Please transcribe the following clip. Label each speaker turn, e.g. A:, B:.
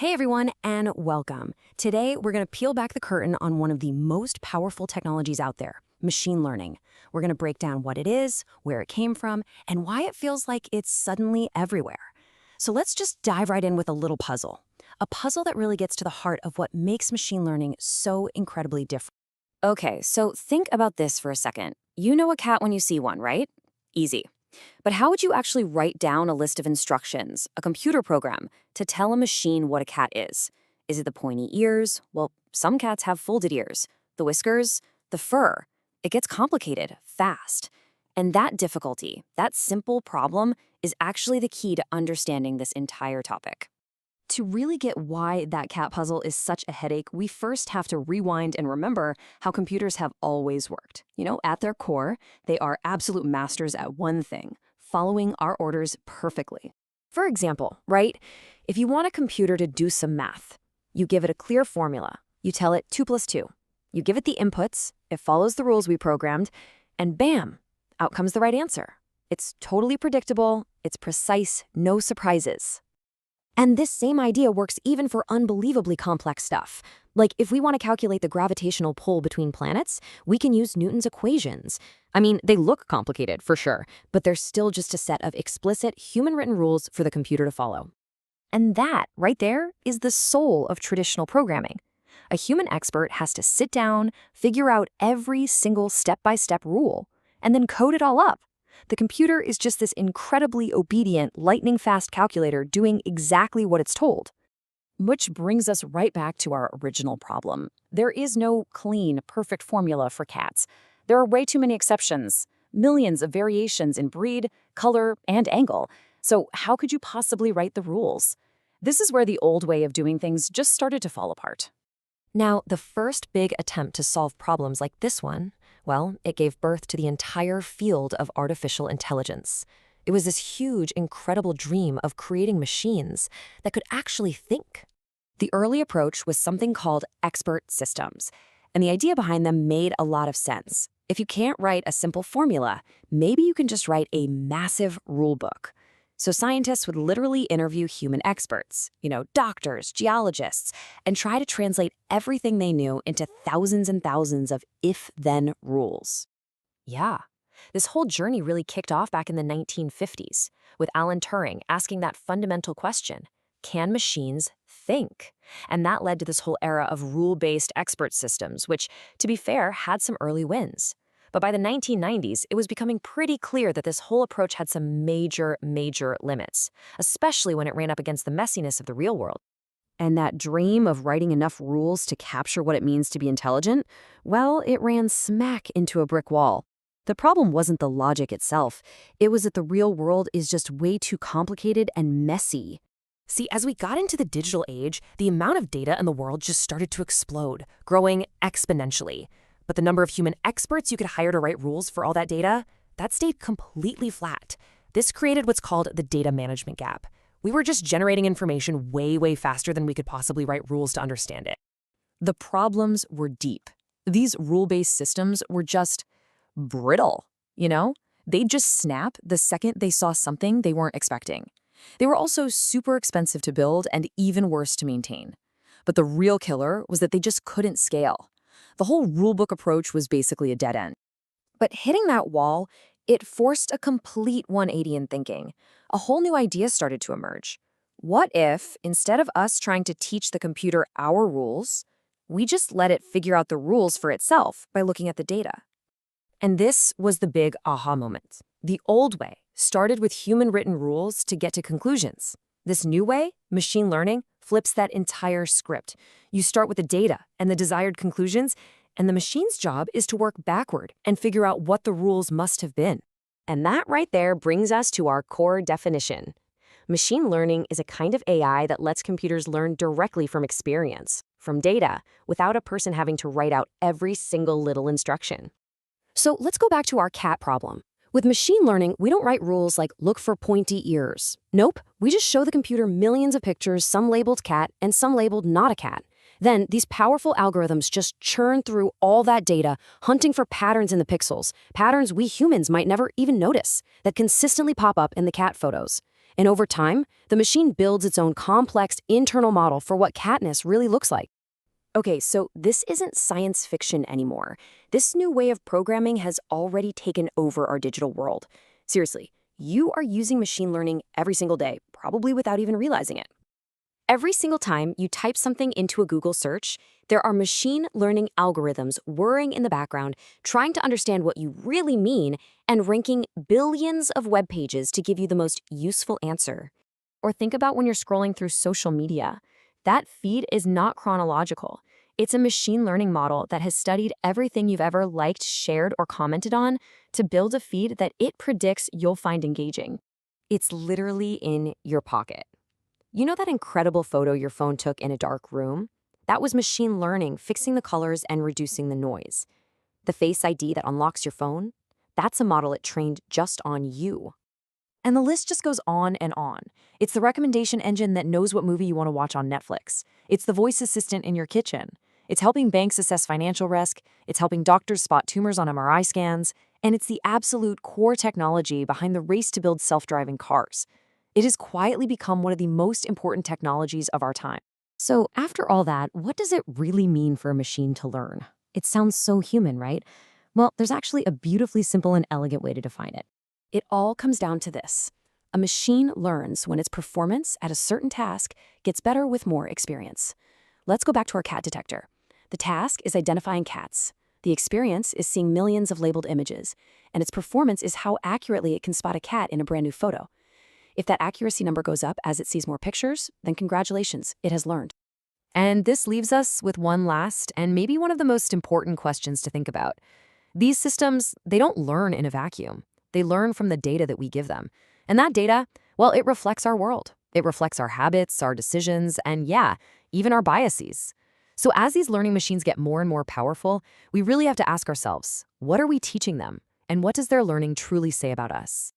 A: Hey everyone, and welcome. Today, we're going to peel back the curtain on one of the most powerful technologies out there, machine learning. We're going to break down what it is, where it came from, and why it feels like it's suddenly everywhere. So let's just dive right in with a little puzzle. A puzzle that really gets to the heart of what makes machine learning so incredibly different. Okay, so think about this for a second. You know a cat when you see one, right? Easy. But how would you actually write down a list of instructions, a computer program, to tell a machine what a cat is? Is it the pointy ears? Well, some cats have folded ears. The whiskers? The fur. It gets complicated, fast. And that difficulty, that simple problem, is actually the key to understanding this entire topic. To really get why that cat puzzle is such a headache, we first have to rewind and remember how computers have always worked. At their core, they are absolute masters at one thing, following our orders perfectly. For example, right? If you want a computer to do some math, you give it a clear formula. You tell it 2 plus 2. You give it the inputs, it follows the rules we programmed, and bam, out comes the right answer. It's totally predictable, it's precise, no surprises. And this same idea works even for unbelievably complex stuff. Like if we want to calculate the gravitational pull between planets, we can use Newton's equations. I mean, they look complicated, for sure, but they're still just a set of explicit, human-written rules for the computer to follow. And that, right there, is the soul of traditional programming. A human expert has to sit down, figure out every single step-by-step rule, and then code it all up. The computer is just this incredibly obedient, lightning-fast calculator doing exactly what it's told. Which brings us right back to our original problem. There is no clean, perfect formula for cats. There are way too many exceptions, millions of variations in breed, color, and angle. So how could you possibly write the rules? This is where the old way of doing things just started to fall apart. Now, the first big attempt to solve problems like this one, well, it gave birth to the entire field of artificial intelligence. It was this huge, incredible dream of creating machines that could actually think. The early approach was something called expert systems, and the idea behind them made a lot of sense. If you can't write a simple formula, maybe you can just write a massive rule book. So scientists would literally interview human experts, doctors, geologists, and try to translate everything they knew into thousands and thousands of if-then rules. Yeah, this whole journey really kicked off back in the 1950s, with Alan Turing asking that fundamental question, can machines think? And that led to this whole era of rule-based expert systems, which, to be fair, had some early wins. But by the 1990s, it was becoming pretty clear that this whole approach had some major limits, especially when it ran up against the messiness of the real world. And that dream of writing enough rules to capture what it means to be intelligent, well, it ran smack into a brick wall. The problem wasn't the logic itself. It was that the real world is just way too complicated and messy. See, as we got into the digital age, the amount of data in the world just started to explode, growing exponentially. But the number of human experts you could hire to write rules for all that data, that stayed completely flat. This created what's called the data management gap. We were just generating information way faster than we could possibly write rules to understand it. The problems were deep. These rule-based systems were just brittle, They'd just snap the second they saw something they weren't expecting. They were also super expensive to build and even worse to maintain. But the real killer was that they just couldn't scale. The whole rulebook approach was basically a dead end. But hitting that wall, it forced a complete 180 in thinking. A whole new idea started to emerge. What if, instead of us trying to teach the computer our rules, we just let it figure out the rules for itself by looking at the data? And this was the big aha moment. The old way started with human-written rules to get to conclusions. This new way, machine learning, flips that entire script. You start with the data and the desired conclusions, and the machine's job is to work backward and figure out what the rules must have been. And that right there brings us to our core definition. Machine learning is a kind of AI that lets computers learn directly from experience, from data, without a person having to write out every single little instruction. So let's go back to our cat problem. With machine learning, we don't write rules like look for pointy ears. Nope, we just show the computer millions of pictures, some labeled cat and some labeled not a cat. Then these powerful algorithms just churn through all that data, hunting for patterns in the pixels, patterns we humans might never even notice, that consistently pop up in the cat photos. And over time, the machine builds its own complex internal model for what Katniss really looks like. Okay, so this isn't science fiction anymore. This new way of programming has already taken over our digital world. Seriously, you are using machine learning every single day, probably without even realizing it. Every single time you type something into a Google search, there are machine learning algorithms whirring in the background, trying to understand what you really mean and ranking billions of web pages to give you the most useful answer. Or think about when you're scrolling through social media. That feed is not chronological. It's a machine learning model that has studied everything you've ever liked, shared, or commented on to build a feed that it predicts you'll find engaging. It's literally in your pocket. You know that incredible photo your phone took in a dark room? That was machine learning fixing the colors and reducing the noise. The Face ID that unlocks your phone? That's a model it trained just on you. And the list just goes on and on. It's the recommendation engine that knows what movie you want to watch on Netflix. It's the voice assistant in your kitchen. It's helping banks assess financial risk. It's helping doctors spot tumors on MRI scans. And it's the absolute core technology behind the race to build self-driving cars. It has quietly become one of the most important technologies of our time. So after all that, what does it really mean for a machine to learn? It sounds so human, right? Well, there's actually a beautifully simple and elegant way to define it. It all comes down to this. A machine learns when its performance at a certain task gets better with more experience. Let's go back to our cat detector. The task is identifying cats. The experience is seeing millions of labeled images, and its performance is how accurately it can spot a cat in a brand new photo. If that accuracy number goes up as it sees more pictures, then congratulations, it has learned. And this leaves us with one last and maybe one of the most important questions to think about. These systems, they don't learn in a vacuum. They learn from the data that we give them. And that data, well, it reflects our world. It reflects our habits, our decisions, and yeah, even our biases. So as these learning machines get more and more powerful, we really have to ask ourselves, what are we teaching them? And what does their learning truly say about us?